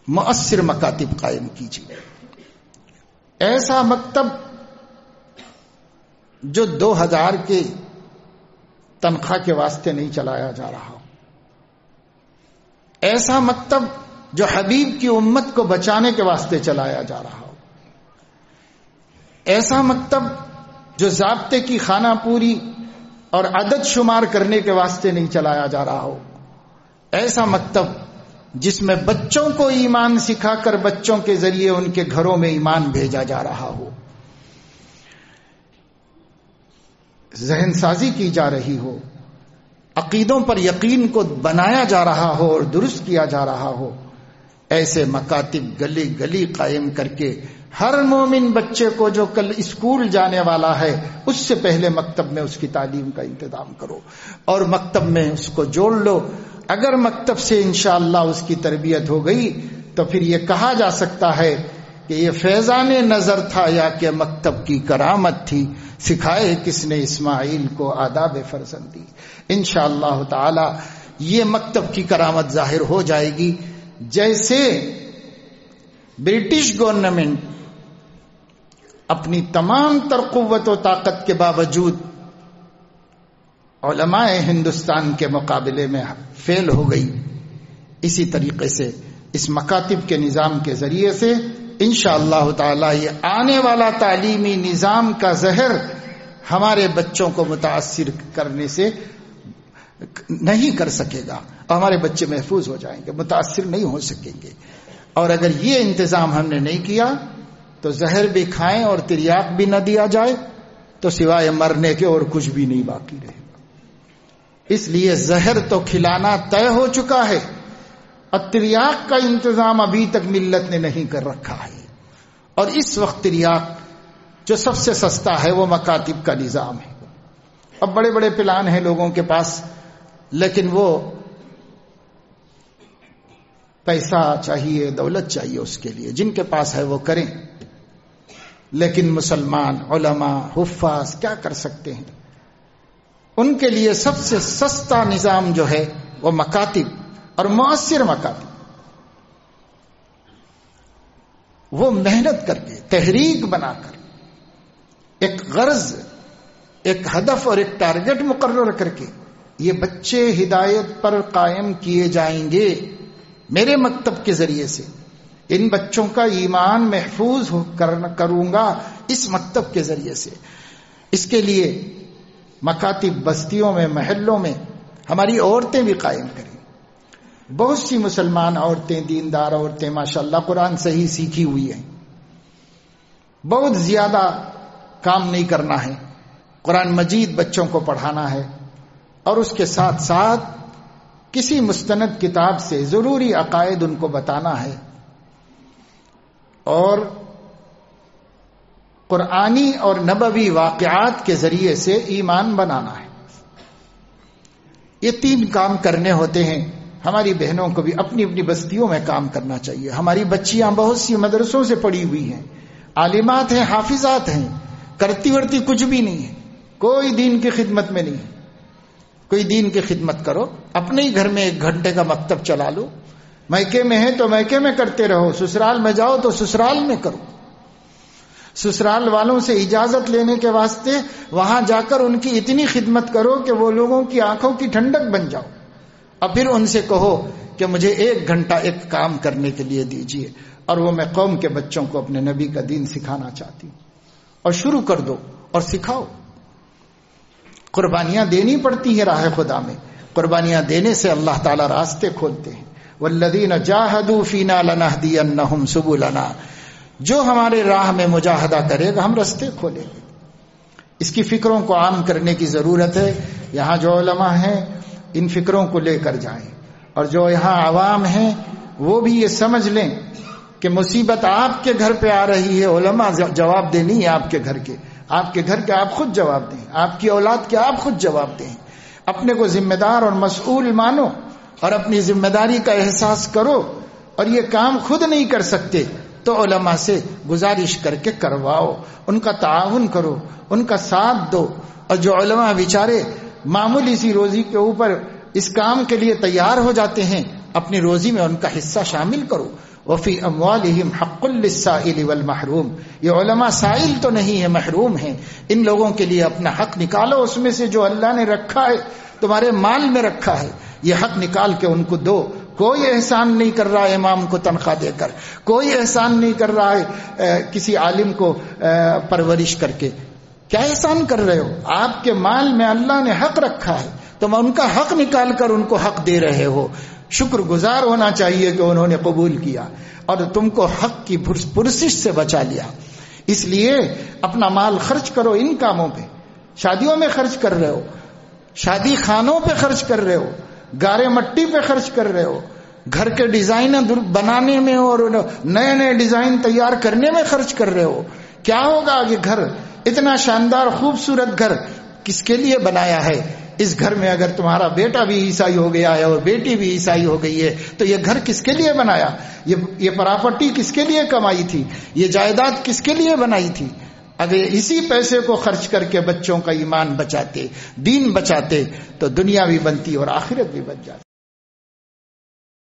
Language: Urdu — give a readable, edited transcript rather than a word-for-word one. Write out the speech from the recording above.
مؤثر مکاتب قائم کیجیے. ایسا مکتب جو 2000 کے تنخواہ کے واسطے نہیں چلایا جا رہا ہو. ایسا مکتب جو حبیب کی امت کو بچانے کے واسطے چلایا جا رہا ہو. ایسا مکتب جو ضابطے کی خانہ پوری اور عدد شمار کرنے کے واسطے نہیں چلایا جا رہا ہو. ایسا مکتب جس میں بچوں کو ایمان سکھا کر بچوں کے ذریعے ان کے گھروں میں ایمان بھیجا جا رہا ہو. ذہن سازی کی جا رہی ہو, عقیدوں پر یقین کو بنایا جا رہا ہو اور درست کیا جا رہا ہو. ایسے مکاتب گلی گلی قائم کر کے ہر مومن بچے کو جو کل اسکول جانے والا ہے اس سے پہلے مکتب میں اس کی تعلیم کا انتظام کرو اور مکتب میں اس کو جوڑ لو. اگر مکتب سے انشاءاللہ اس کی تربیت ہو گئی تو پھر یہ کہا جا سکتا ہے کہ یہ فیضان نظر تھا یا کہ مکتب کی کرامت تھی. سکھائے کس نے اسماعیل کو آداب فرزندی. انشاءاللہ تعالی یہ مکتب کی کرامت ظاہر ہو جائے گی. جیسے برٹش گورنمنٹ اپنی تمام تر قوت و طاقت کے باوجود علماء ہندوستان کے مقابلے میں فیل ہو گئی, اسی طریقے سے اس مکاتب کے نظام کے ذریعے سے انشاءاللہ تعالی یہ آنے والا تعلیمی نظام کا زہر ہمارے بچوں کو متاثر کرنے سے نہیں کر سکے گا اور ہمارے بچے محفوظ ہو جائیں گے, متاثر نہیں ہو سکیں گے. اور اگر یہ انتظام ہم نے نہیں کیا تو زہر بھی کھائیں اور تریاق بھی نہ دیا جائے تو سوائے مرنے کے اور کچھ بھی نہیں باقی رہے گا. اس لیے زہر تو کھلانا طے ہو چکا ہے اور تریاق کا انتظام ابھی تک ملت نے نہیں کر رکھا ہے. اور اس وقت تریاق جو سب سے سستا ہے وہ مکاتب کا نظام ہے. اب بڑے بڑے پلان ہیں لوگوں کے پاس, لیکن وہ پیسہ چاہیے, دولت چاہیے اس کے لیے. جن کے پاس ہے وہ کریں, لیکن مسلمان علماء حفاظ کیا کر سکتے ہیں؟ ان کے لیے سب سے سستا نظام جو ہے وہ مکاتب اور مؤثر مکاتب. وہ محنت کر کے تحریک بنا کر ایک غرض, ایک ہدف اور ایک ٹارگٹ مقرر کر کے یہ بچے ہدایت پر قائم کیے جائیں گے میرے مکتب کے ذریعے سے. ان بچوں کا ایمان محفوظ کروں گا اس مکتب کے ذریعے سے. اس کے لیے مکاتب بستیوں میں, محلوں میں ہماری عورتیں بھی قائم کریں. بہت سی مسلمان عورتیں, دیندار عورتیں ماشاءاللہ قرآن صحیح سیکھی ہوئی ہیں. بہت زیادہ کام نہیں کرنا ہے, قرآن مجید بچوں کو پڑھانا ہے اور اس کے ساتھ ساتھ کسی مستند کتاب سے ضروری عقائد ان کو بتانا ہے اور قرآنی اور نبوی واقعات کے ذریعے سے ایمان بنانا ہے. یہ 3 کام کرنے ہوتے ہیں. ہماری بہنوں کو بھی اپنی اپنی بستیوں میں کام کرنا چاہیے. ہماری بچیاں بہت سی مدرسوں سے پڑھی ہوئی ہیں, عالمات ہیں, حافظات ہیں, کرتی ورتی کچھ بھی نہیں ہے, کوئی دین کی خدمت میں نہیں ہے. کوئی دین کی خدمت کرو, اپنے ہی گھر میں 1 گھنٹے کا مکتب چلا لو. میکے میں ہے تو میکے میں کرتے رہو, سسرال میں جاؤ تو سسرال میں کرو. سسرال والوں سے اجازت لینے کے واسطے وہاں جا کر ان کی اتنی خدمت کرو کہ وہ لوگوں کی آنکھوں کی ٹھنڈک بن جاؤ. اور پھر ان سے کہو کہ مجھے 1 گھنٹہ ایک کام کرنے کے لیے دیجیے اور وہ میں قوم کے بچوں کو اپنے نبی کا دین سکھانا چاہتی ہوں. اور شروع کر دو اور سکھاؤ. قربانیاں دینی پڑتی ہیں راہ خدا میں. قربانیاں دینے سے اللہ تعالیٰ راستے کھولتے ہیں. والذین جاہدوا فینا لنہدینہم سبلنا. جو ہمارے راہ میں مجاہدہ کرے گا ہم راستے کھولیں گے. اس کی فکروں کو عام کرنے کی ضرورت ہے. یہاں جو علماء ہیں ان فکروں کو لے کر جائیں, اور جو یہاں عوام ہیں وہ بھی یہ سمجھ لیں کہ مصیبت آپ کے گھر پہ آ رہی ہے. علماء جواب دے نہیں ہے آپ کے گھر کے, آپ کے گھر کے آپ خود جواب دیں, آپ کی اولاد کے آپ خود جواب دیں. اپنے کو ذمہ دار اور مسئول مانو اور اپنی ذمہ داری کا احساس کرو. اور یہ کام خود نہیں کر سکتے تو علماء سے گزارش کر کے کرواؤ, ان کا تعاون کرو, ان کا ساتھ دو. اور جو علماء بیچارے معمولی سی روزی کے اوپر اس کام کے لیے تیار ہو جاتے ہیں, اپنی روزی میں ان کا حصہ شامل کرو, وفی اموالہم حق للسائل والمحروم. یہ علماء سائل تو نہیں ہے، محروم ہیں. ان لوگوں کے لیے اپنا حق نکالو، اس میں سے جو اللہ نے رکھا ہے، تمہارے مال میں رکھا ہے، یہ حق نکال کے ان کو دو. کوئی احسان نہیں کر رہا ہے امام کو تنخواہ دے کر، کوئی احسان نہیں کر رہا ہے کسی عالم کو پرورش کر کے. کیا احسان کر رہے ہو؟ آپ کے مال میں اللہ نے حق رکھا ہے، تم ان کا حق نکال کر ان کو حق دے رہے ہو. شکر گزار ہونا چاہیے کہ انہوں نے قبول کیا اور تم کو حق کی پرسش سے بچا لیا. اس لیے اپنا مال خرچ کرو ان کاموں پہ. شادیوں میں خرچ کر رہے ہو، شادی خانوں پہ خرچ کر رہے ہو، گارے مٹی پہ خرچ کر رہے ہو، گھر کے ڈیزائن بنانے میں اور نئے نئے ڈیزائن تیار کرنے میں خرچ کر رہے ہو. کیا ہوگا یہ گھر؟ اتنا شاندار خوبصورت گھر کس کے لیے بنایا ہے؟ اس گھر میں اگر تمہارا بیٹا بھی عیسائی ہو گیا ہے اور بیٹی بھی عیسائی ہو گئی ہے تو یہ گھر کس کے لیے بنایا؟ یہ پراپرٹی کس کے لیے کمائی تھی؟ یہ جائیداد کس کے لیے بنائی تھی؟ اگر اسی پیسے کو خرچ کر کے بچوں کا ایمان بچاتے، دین بچاتے، تو دنیا بھی بنتی اور آخرت بھی بچ جاتی.